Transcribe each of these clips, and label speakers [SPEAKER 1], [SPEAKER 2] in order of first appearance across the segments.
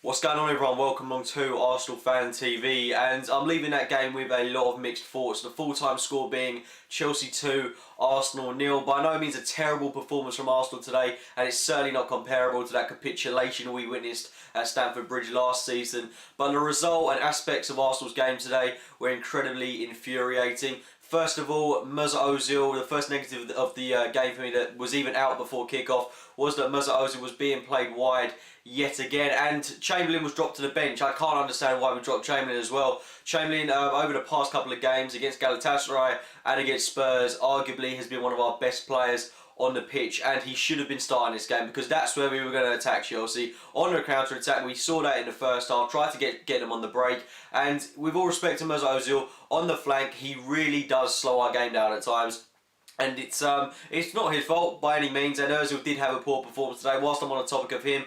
[SPEAKER 1] What's going on, everyone? Welcome along to Arsenal Fan TV, and I'm leaving that game with a lot of mixed thoughts. The full-time score being Chelsea 2, Arsenal 0. By no means a terrible performance from Arsenal today, and it's certainly not comparable to that capitulation we witnessed at Stamford Bridge last season. But the result and aspects of Arsenal's game today were incredibly infuriating. First of all, Ozil, the first negative of the game for me that was even out before kick-off was that Ozil was being played wide yet again, and Chamberlain was dropped to the bench. I can't understand why we dropped Chamberlain as well. Chamberlain, over the past couple of games against Galatasaray and against Spurs, arguably has been one of our best players on the pitch, and he should have been starting this game because that's where we were going to attack Chelsea. On the counter-attack, we saw that in the first half, tried to get them on the break, and with all respect to Ozil, on the flank, he really does slow our game down at times. And it's not his fault by any means, and Ozil did have a poor performance today. Whilst I'm on the topic of him,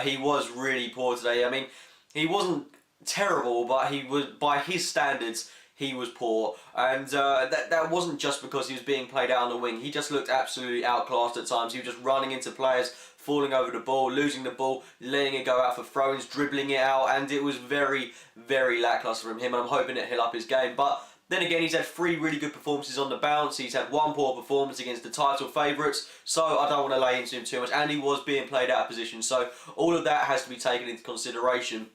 [SPEAKER 1] he was really poor today. I mean, he wasn't terrible, but he was, by his standards, he was poor. And that wasn't just because he was being played out on the wing. He just looked absolutely outclassed at times. He was just running into players, falling over the ball, losing the ball, letting it go out for throw-ins, dribbling it out, and it was very, very lacklustre from him. And I'm hoping that he'll up his game. But then again, he's had 3 really good performances on the bounce. He's had 1 poor performance against the title favourites, so I don't want to lay into him too much. And he was being played out of position, so all of that has to be taken into consideration.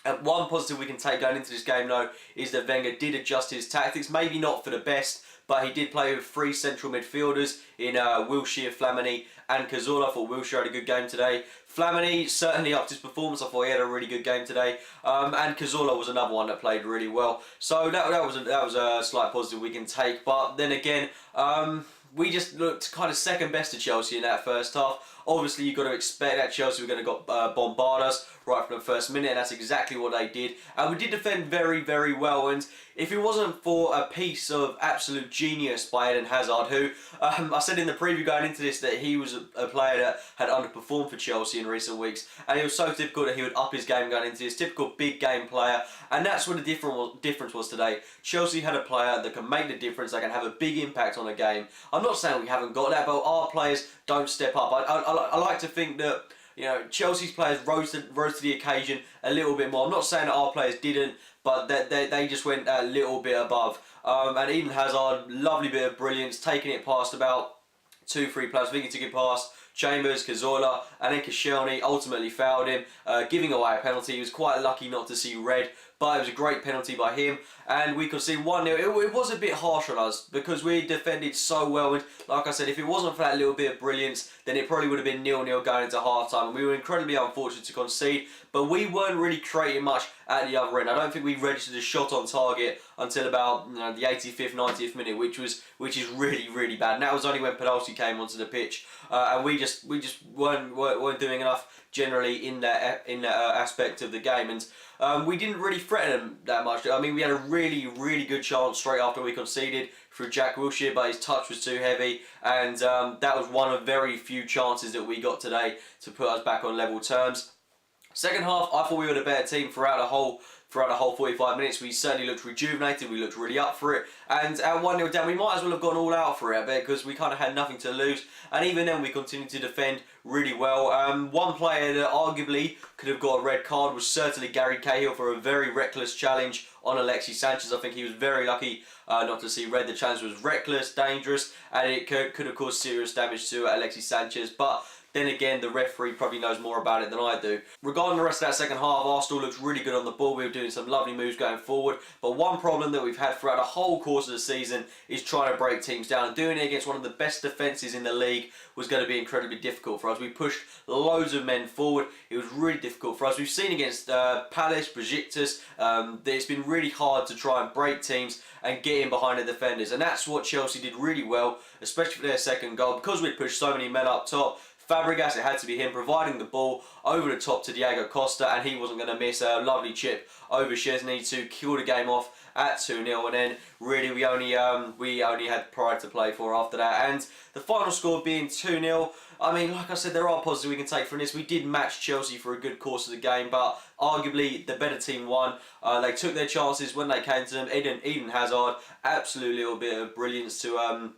[SPEAKER 1] And one positive we can take going into this game, though, is that Wenger did adjust his tactics. Maybe not for the best, but he did play with 3 central midfielders in Wilshere, Flamini and Cazorla. I thought Wilshere had a good game today. Flamini certainly upped his performance. I thought he had a really good game today. And Cazorla was another one that played really well. So that was a slight positive we can take. But then again, we just looked kind of second best to Chelsea in that first half. Obviously, you've got to expect that Chelsea were going to bombard us right from the first minute, and that's exactly what they did. And we did defend very, very well. And if it wasn't for a piece of absolute genius by Eden Hazard, who I said in the preview going into this that he was a player that had underperformed for Chelsea in recent weeks, and it was so difficult that he would up his game going into this. Typical big game player, and that's what the difference was today. Chelsea had a player that can make the difference, that can have a big impact on a game. I'm not saying we haven't got that, but our players don't step up. I like to think that, you know, Chelsea's players rose to the occasion a little bit more. I'm not saying that our players didn't, but they just went a little bit above. And Eden Hazard, lovely bit of brilliance, taking it past about 2-3 players. I think he took it past Chambers, Cazorla, and then Koscielny ultimately fouled him, giving away a penalty. He was quite lucky not to see red, but it was a great penalty by him, and we could see 1-0. It was a bit harsh on us because we defended so well, and like I said, if it wasn't for that little bit of brilliance, then it probably would have been 0-0 going into half-time, and we were incredibly unfortunate to concede, but we weren't really creating much at the other end. I don't think we registered a shot on target until about, you know, the 85th, 90th minute, which is really, really bad, and that was only when Podolski came onto the pitch, and we just weren't doing enough generally in that aspect of the game, and we didn't really threaten them that much. I mean, we had a really, really good chance straight after we conceded through Jack Wilshere, but his touch was too heavy, and that was one of very few chances that we got today to put us back on level terms. Second half, I thought we were the better team throughout the whole 45 minutes. We certainly looked rejuvenated, we looked really up for it, and at 1-0 down, we might as well have gone all out for it because we kind of had nothing to lose, and even then we continued to defend really well. One player that arguably could have got a red card was certainly Gary Cahill for a very reckless challenge on Alexis Sanchez. I think he was very lucky not to see red. The challenge was reckless, dangerous, and it could have caused serious damage to Alexis Sanchez, but then again, the referee probably knows more about it than I do. Regarding the rest of that second half, Arsenal looks really good on the ball. We were doing some lovely moves going forward. But one problem that we've had throughout the whole course of the season is trying to break teams down. And doing it against one of the best defences in the league was going to be incredibly difficult for us. We pushed loads of men forward. It was really difficult for us. We've seen against Palace, Besiktas, that it's been really hard to try and break teams and get in behind the defenders. And that's what Chelsea did really well, especially for their second goal. Because we'd pushed so many men up top, Fabregas, it had to be him providing the ball over the top to Diego Costa, and he wasn't going to miss a lovely chip over Chesney to kill the game off at 2-0, and then really we only had pride to play for after that, and the final score being 2-0. I mean, like I said, there are positives we can take from this. We did match Chelsea for a good course of the game, but arguably the better team won. They took their chances when they came to them. Eden Hazard, absolute little bit of brilliance to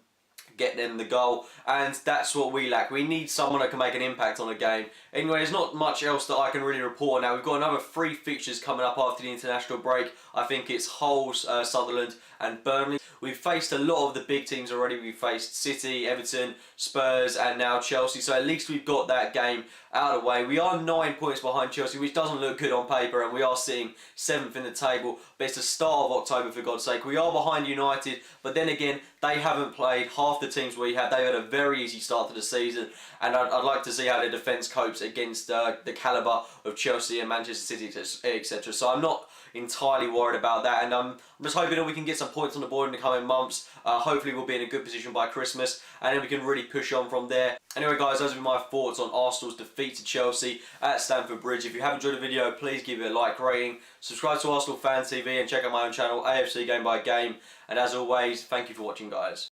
[SPEAKER 1] get them the goal, and that's what we lack. We need someone that can make an impact on a game. Anyway, there's not much else that I can really report now. We've got another 3 fixtures coming up after the international break. I think it's Hull, Sunderland and Burnley. We've faced a lot of the big teams already. We've faced City, Everton, Spurs and now Chelsea, so at least we've got that game out of the way. We are 9 points behind Chelsea, which doesn't look good on paper, and we are sitting 7th in the table, but it's the start of October, for God's sake. We are behind United, but then again, they haven't played half the teams we have. They had a very easy start to the season, and I'd like to see how their defence copes against the calibre of Chelsea and Manchester City, etc. So I'm not entirely worried about that, and I'm just hoping that we can get some points on the board in the coming months. Hopefully we'll be in a good position by Christmas, and then we can really push on from there. Anyway guys, those are my thoughts on Arsenal's defeat to Chelsea at Stamford Bridge. If you have enjoyed the video, please give it a like rating, subscribe to Arsenal Fan TV, and check out my own channel, AFC Game by Game. And as always, thank you for watching guys.